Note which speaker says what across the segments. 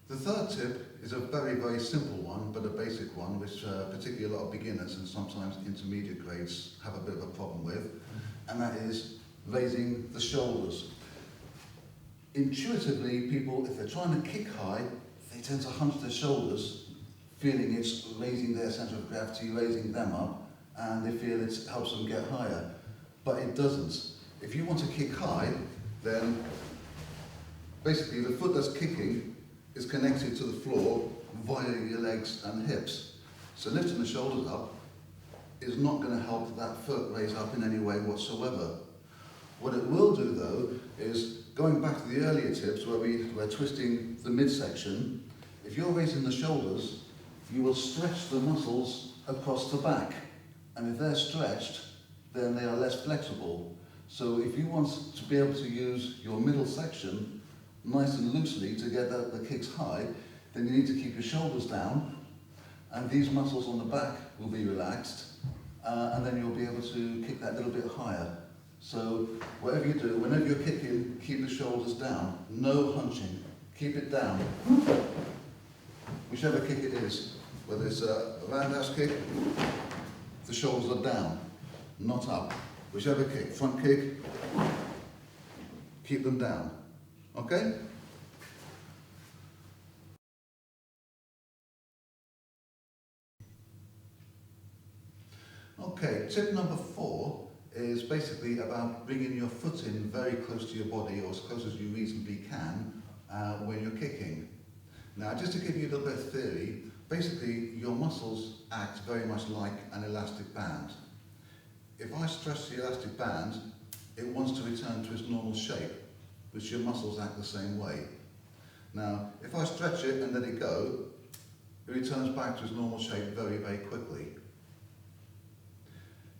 Speaker 1: The third tip is a very, very simple one, but a basic one, which particularly a lot of beginners and sometimes intermediate grades have a bit of a problem with, and that is raising the shoulders. Intuitively, people, if they're trying to kick high, they tend to hunch their shoulders, feeling it's raising their centre of gravity, raising them up, and they feel it helps them get higher. But it doesn't. If you want to kick high, then basically the foot that's kicking is connected to the floor via your legs and hips. So lifting the shoulders up is not going to help that foot raise up in any way whatsoever. What it will do though is, going back to the earlier tips where we're twisting the midsection, if you're raising the shoulders, you will stretch the muscles across the back. And if they're stretched, then they are less flexible. So if you want to be able to use your middle section nice and loosely to get the kicks high, then you need to keep your shoulders down, and these muscles on the back will be relaxed, and then you'll be able to kick that little bit higher. So whatever you do, whenever you're kicking, keep the shoulders down. No hunching. Keep it down. Whichever kick it is, whether it's a roundhouse kick, the shoulders are down, not up. Whichever kick, front kick, keep them down. Okay? Okay, tip number 4 is basically about bringing your foot in very close to your body, or as close as you reasonably can, when you're kicking. Now, just to give you a little bit of theory, basically your muscles act very much like an elastic band. If I stretch the elastic band, it wants to return to its normal shape, which your muscles act the same way. Now, if I stretch it and let it go, it returns back to its normal shape very, very quickly.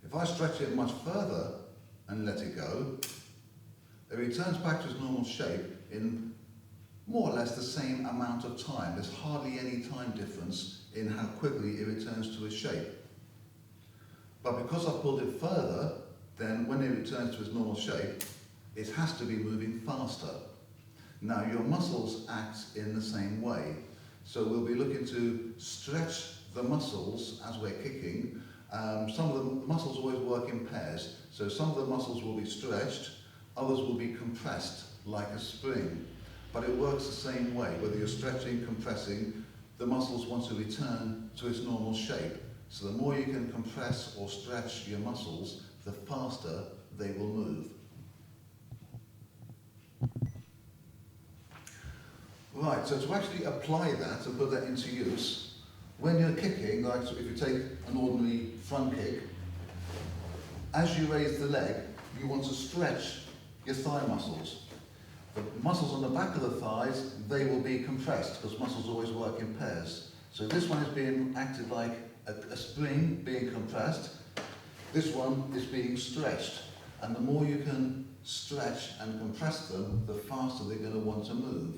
Speaker 1: If I stretch it much further and let it go, it returns back to its normal shape in more or less the same amount of time. There's hardly any time difference in how quickly it returns to its shape. But because I've pulled it further, then when it returns to its normal shape, it has to be moving faster. Now, your muscles act in the same way. So we'll be looking to stretch the muscles as we're kicking. Some of the muscles always work in pairs. So some of the muscles will be stretched, others will be compressed like a spring. But it works the same way. Whether you're stretching, compressing, the muscles want to return to its normal shape. So the more you can compress or stretch your muscles, the faster they will move. Right, so to actually apply that and put that into use, when you're kicking, like if you take an ordinary front kick, as you raise the leg, you want to stretch your thigh muscles. The muscles on the back of the thighs, they will be compressed because muscles always work in pairs. So this one is being acted like a spring being compressed. This one is being stretched. And the more you can stretch and compress them, the faster they're going to want to move.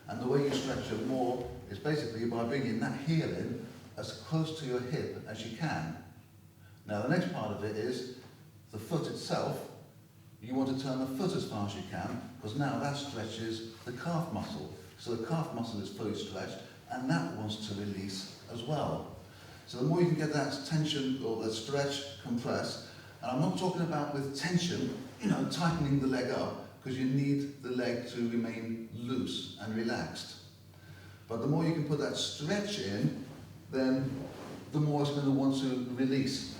Speaker 1: And the way you stretch them more is basically by bringing that heel in as close to your hip as you can. Now the next part of it is the foot itself. You want to turn the foot as far as you can, because now that stretches the calf muscle. So the calf muscle is fully stretched, and that wants to release as well. So the more you can get that tension or that stretch, compress, and I'm not talking about with tension, tightening the leg up, because you need the leg to remain loose and relaxed. But the more you can put that stretch in, then the more it's going to want to release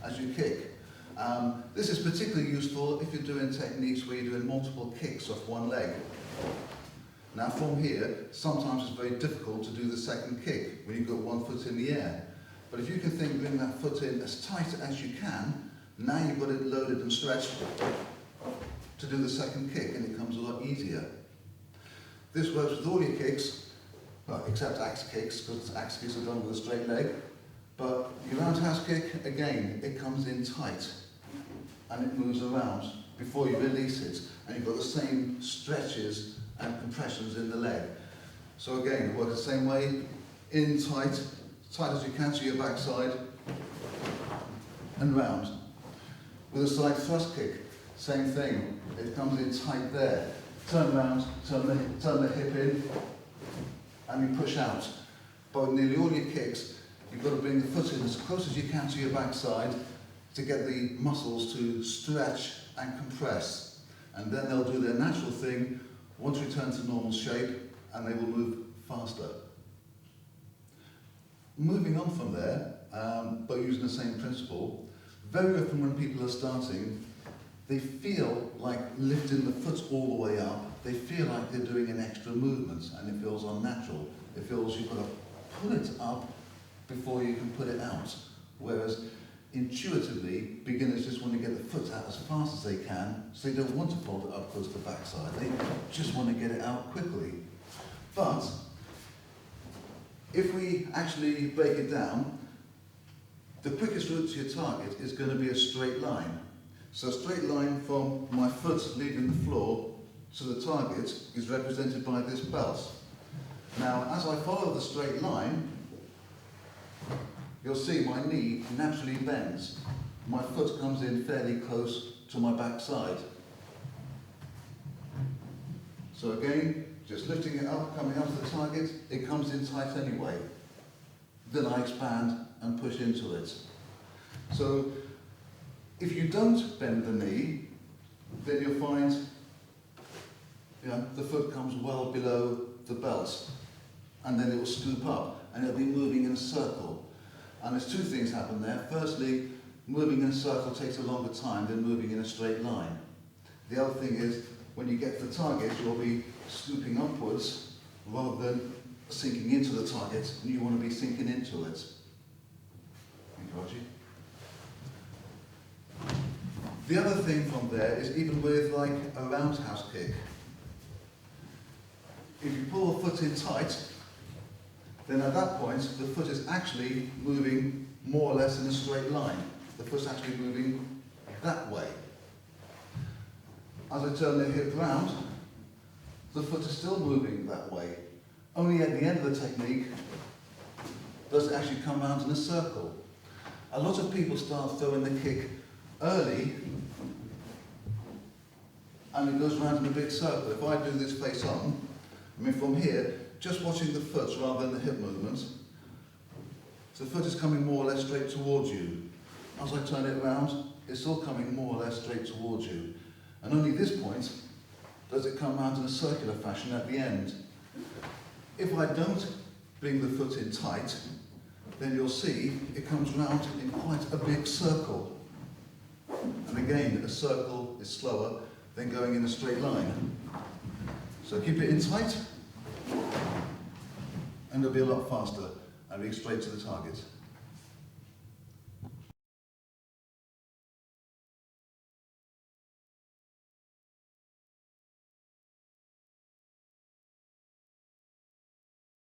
Speaker 1: as you kick. This is particularly useful if you're doing techniques where you're doing multiple kicks off one leg. Now from here, sometimes it's very difficult to do the second kick when you've got one foot in the air. But if you can bring that foot in as tight as you can, now you've got it loaded and stretched to do the second kick, and it comes a lot easier. This works with all your kicks, well, except axe kicks, because axe kicks are done with a straight leg. But your roundhouse kick, again, it comes in tight and it moves around before you release it, and you've got the same stretches and compressions in the leg. So again, it works the same way, in tight as you can to your backside, and round. With a side thrust kick, same thing. It comes in tight there. Turn around, turn the hip in, and you push out. But with nearly all your kicks, you've got to bring the foot in as close as you can to your backside to get the muscles to stretch and compress. And then they'll do their natural thing, once return to normal shape, and they will move faster. Moving on from there, but using the same principle, very often when people are starting, they feel like lifting the foot all the way up. They feel like they're doing an extra movement, and it feels unnatural. It feels you've got to pull it up before you can put it out. Whereas intuitively, beginners just want to get the foot out as fast as they can, so they don't want to fold it up close to the backside. They just want to get it out quickly. But if we actually break it down, the quickest route to your target is going to be a straight line. So a straight line from my foot leaving the floor to the target is represented by this belt. Now, as I follow the straight line, you'll see my knee naturally bends. My foot comes in fairly close to my backside. So again, just lifting it up, coming up to the target, it comes in tight anyway. Then I expand and push into it. So if you don't bend the knee, then you'll find the foot comes well below the belt, and then it will scoop up and it'll be moving in a circle. And there's two things happen there. Firstly, moving in a circle takes a longer time than moving in a straight line. The other thing is, when you get to the target, you'll be scooping upwards rather than sinking into the target, and you want to be sinking into it. Thank you, Archie. The other thing from there is even with like a roundhouse kick. If you pull the foot in tight, then at that point the foot is actually moving more or less in a straight line. The foot's actually moving that way. As I turn the hip round, the foot is still moving that way. Only at the end of the technique does it actually come round in a circle. A lot of people start throwing the kick early and it goes round in a big circle. If I do this face on, from here, just watching the foot rather than the hip movement, the foot is coming more or less straight towards you. As I turn it around, it's still coming more or less straight towards you. And only at this point does it come round in a circular fashion at the end. If I don't bring the foot in tight, then you'll see it comes round in quite a big circle. And again, a circle is slower than going in a straight line. So keep it in tight, and it'll be a lot faster, and be straight to the target.